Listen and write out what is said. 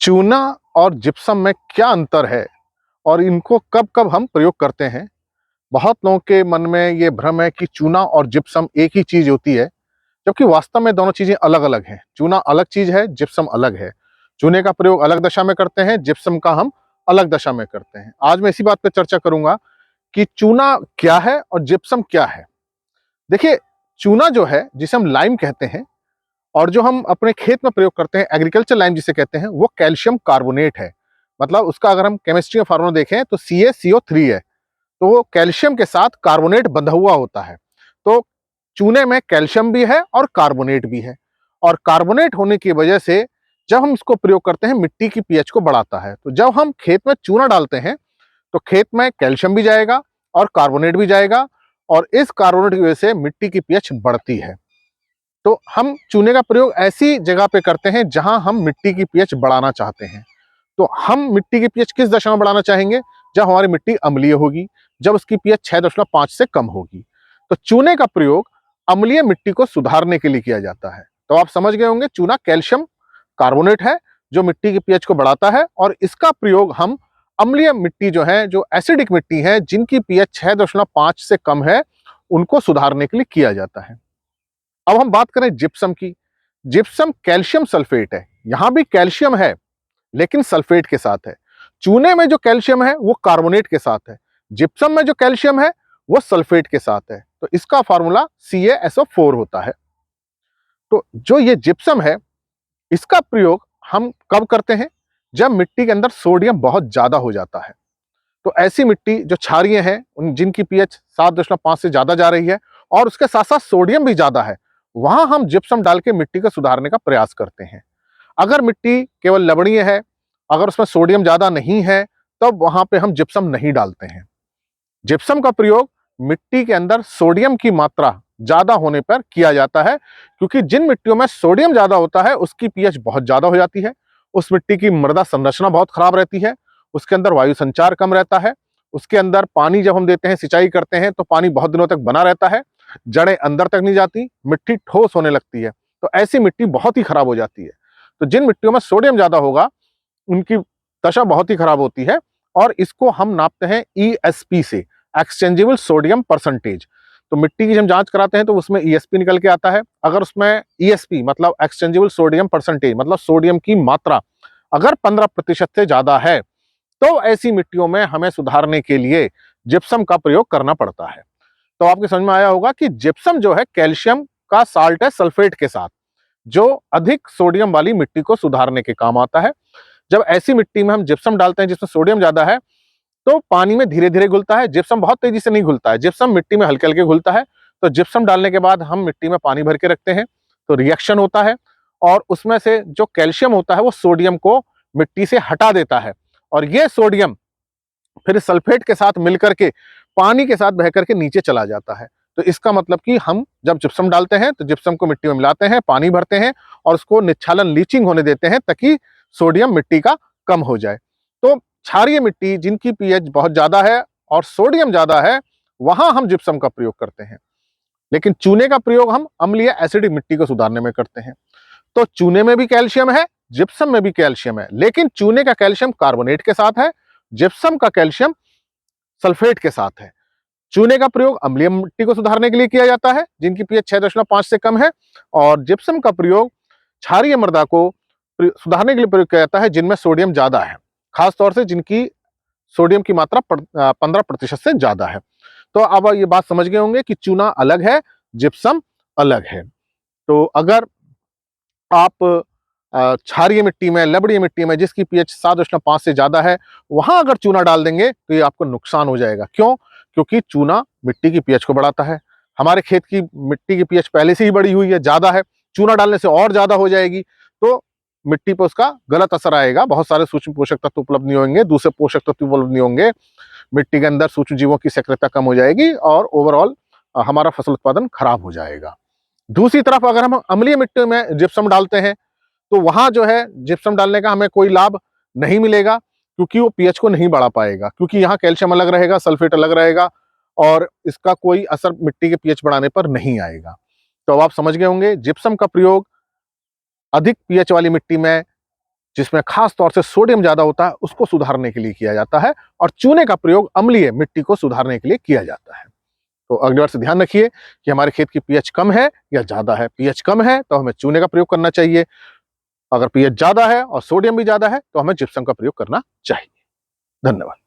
चूना और जिप्सम में क्या अंतर है और इनको कब-कब हम प्रयोग करते हैं? बहुत लोगों के मन में ये भ्रम है कि चूना और जिप्सम एक ही चीज़ होती है, जबकि वास्तव में दोनों चीज़ें अलग-अलग हैं। चूना अलग चीज़ है, जिप्सम अलग है। चूने का प्रयोग अलग दशा में करते हैं, जिप्सम का हम अलग दशा में करते हैं। आज मैं इसी बात पे चर्चा करूँगा कि चूना क्या है और जिप्सम क्या है? देखिए, चूना जो है, जिसे हम लाइम कहते हैं और जो हम अपने खेत में प्रयोग करते हैं, एग्रीकल्चर लाइम जिसे कहते हैं, वो कैल्शियम कार्बोनेट है। मतलब उसका अगर हम केमिस्ट्री में फार्मूला देखें तो CaCO3 है। तो वो कैल्शियम के साथ कार्बोनेट बंधा हुआ होता है। तो चूने में कैल्शियम भी है और कार्बोनेट भी है। और कार्बोनेट होने की वजह से जब हम इसको प्रयोग करते हैं, मिट्टी की पीएच को बढ़ाता है। तो जब हम खेत में चूना डालते हैं, तो खेत में कैल्शियम भी जाएगा और कार्बोनेट भी जाएगा और इस कार्बोनेट की वजह से मिट्टी की पीएच बढ़ती है। तो हम चूने का प्रयोग ऐसी जगह पे करते हैं जहां हम मिट्टी की पीएच बढ़ाना चाहते हैं। तो हम मिट्टी की पीएच किस दशा में बढ़ाना चाहेंगे? जब हमारी मिट्टी अम्लीय होगी, जब उसकी पीएच 6.5 से कम होगी। तो चूने का प्रयोग अम्लीय मिट्टी को सुधारने के लिए किया जाता है। तो आप समझ गए होंगे, चूना कैल्शियम कार्बोनेट है जो मिट्टी की पीएच को बढ़ाता है और इसका प्रयोग हम अम्लीय मिट्टी जो है, जो एसिडिक मिट्टी है, जिनकी पीएच 6.5 से कम है, उनको सुधारने के लिए किया जाता है। अब हम बात करें जिप्सम की। जिप्सम कैल्शियम सल्फेट है। यहां भी कैल्शियम है, लेकिन सल्फेट के साथ है। चूने में जो कैल्शियम है वो कार्बोनेट के साथ है। जिप्सम में जो कैल्शियम है वो सल्फेट के साथ है। तो इसका फार्मूला CaSO4 होता है। तो जो ये जिप्सम है, इसका प्रयोग हम कब करते हैं? जब मिट्टी के अंदर सोडियम बहुत ज्यादा हो जाता है। तो ऐसी मिट्टी जो क्षारीय है, जिनकी पीएच 7.5 से ज्यादा जा रही है और उसके साथ साथ सोडियम भी ज्यादा है, वहां हम जिप्सम डाल के मिट्टी को सुधारने का प्रयास करते हैं। अगर मिट्टी केवल लवणीय है, अगर उसमें सोडियम ज्यादा नहीं है, तब वहां पे हम जिप्सम नहीं डालते हैं। जिप्सम का प्रयोग मिट्टी के अंदर सोडियम की मात्रा ज्यादा होने पर किया जाता है, क्योंकि जिन मिट्टियों में सोडियम ज्यादा होता है उसकी पीएच बहुत ज्यादा हो जाती है। उस मिट्टी की मृदा संरचना बहुत खराब रहती है, उसके अंदर वायु संचार कम रहता है, उसके अंदर पानी जब हम देते हैं, सिंचाई करते हैं, तो पानी बहुत दिनों तक बना रहता है, जड़ें अंदर तक नहीं जाती, मिट्टी ठोस होने लगती है। तो ऐसी मिट्टी बहुत ही खराब हो जाती है। तो जिन मिट्टियों में सोडियम ज्यादा होगा, उनकी दशा बहुत ही खराब होती है और इसको हम नापते हैं ESP से, एक्सचेंजेबल सोडियम परसेंटेज। तो मिट्टी की जब हम जांच कराते हैं तो उसमें ESP निकल के आता है। अगर उसमें ESP मतलब एक्सचेंजेबल सोडियम परसेंटेज, मतलब सोडियम की मात्रा अगर 15% से ज्यादा है, तो ऐसी मिट्टियों में हमें सुधारने के लिए जिप्सम का प्रयोग करना पड़ता है। तो आपके समझ में आया होगा कि जिप्सम जो है कैल्शियम का साल्ट है सल्फेट के साथ, जो अधिक सोडियम वाली मिट्टी को सुधारने के काम आता है। जब ऐसी मिट्टी में हम जिप्सम डालते हैं जिसमें सोडियम ज्यादा है, तो पानी में धीरे धीरे घुलता है। जिप्सम बहुत तेजी से नहीं घुलता है, जिप्सम मिट्टी में हल्के हल्के घुलता है। तो जिप्सम डालने के बाद हम मिट्टी में पानी भर के रखते हैं, तो रिएक्शन होता है और उसमें से जो कैल्शियम होता है वो सोडियम को मिट्टी से हटा देता है और ये सोडियम फिर सल्फेट के साथ मिलकर के पानी के साथ बह करके नीचे चला जाता है। तो इसका मतलब कि हम जब जिप्सम डालते हैं तो जिप्सम को मिट्टी में मिलाते हैं, पानी भरते हैं और उसको निच्छालन लीचिंग होने देते हैं, ताकि सोडियम मिट्टी का कम हो जाए। तो क्षारीय मिट्टी जिनकी पीएच बहुत ज्यादा है और सोडियम ज्यादा है, वहां हम जिप्सम का प्रयोग करते हैं। लेकिन चूने का प्रयोग हम अम्लीय एसिडिक मिट्टी को सुधारने में करते हैं। तो चूने में भी कैल्शियम है, जिप्सम में भी कैल्शियम है, लेकिन चूने का कैल्शियम कार्बोनेट के साथ है, जिप्सम का कैल्शियम सल्फेट के साथ है। चूने का प्रयोग अम्लीय मिट्टी को सुधारने के लिए किया जाता है जिनकी पीएच 6.5 से कम है, और जिप्सम का प्रयोग क्षारीय मृदा को सुधारने के लिए प्रयोग किया जाता है जिनमें सोडियम ज्यादा है, खासतौर से जिनकी सोडियम की मात्रा 15% से ज्यादा है। तो अब ये बात समझ गए होंगे कि चूना अलग है, जिप्सम अलग है। तो अगर आप क्षारीय मिट्टी में, लवणीय मिट्टी में जिसकी पीएच 7.5 से ज्यादा है, वहां अगर चूना डाल देंगे तो ये आपको नुकसान हो जाएगा। क्यों? क्योंकि चूना मिट्टी की पीएच को बढ़ाता है। हमारे खेत की मिट्टी की पीएच पहले से ही बढ़ी हुई है, ज्यादा है, चूना डालने से और ज्यादा हो जाएगी, तो मिट्टी पर उसका गलत असर आएगा। बहुत सारे सूक्ष्म पोषक तत्व उपलब्ध नहीं होंगे, दूसरे पोषक तत्व उपलब्ध नहीं होंगे, मिट्टी के अंदर सूक्ष्म जीवों की सक्रियता कम हो जाएगी और ओवरऑल हमारा फसल उत्पादन खराब हो जाएगा। दूसरी तरफ अगर हम अम्लीय मिट्टी में जिप्सम डालते हैं, तो वहां जो है जिप्सम डालने का हमें कोई लाभ नहीं मिलेगा, क्योंकि वो पीएच को नहीं बढ़ा पाएगा, क्योंकि यहाँ कैल्शियम अलग रहेगा, सल्फेट अलग रहेगा और इसका कोई असर मिट्टी के पीएच बढ़ाने पर नहीं आएगा। तो अब आप समझ गए होंगे, जिप्सम का प्रयोग अधिक पीएच वाली मिट्टी में जिसमें खास तौर से सोडियम ज्यादा होता है, उसको सुधारने के लिए किया जाता है, और चूने का प्रयोग अम्लीय मिट्टी को सुधारने के लिए किया जाता है। तो अगली बार से ध्यान रखिए कि हमारे खेत की पीएच कम है या ज्यादा है। पीएच कम है तो हमें चूने का प्रयोग करना चाहिए, अगर पीएच ज्यादा है और सोडियम भी ज्यादा है तो हमें जिप्सम का प्रयोग करना चाहिए। धन्यवाद।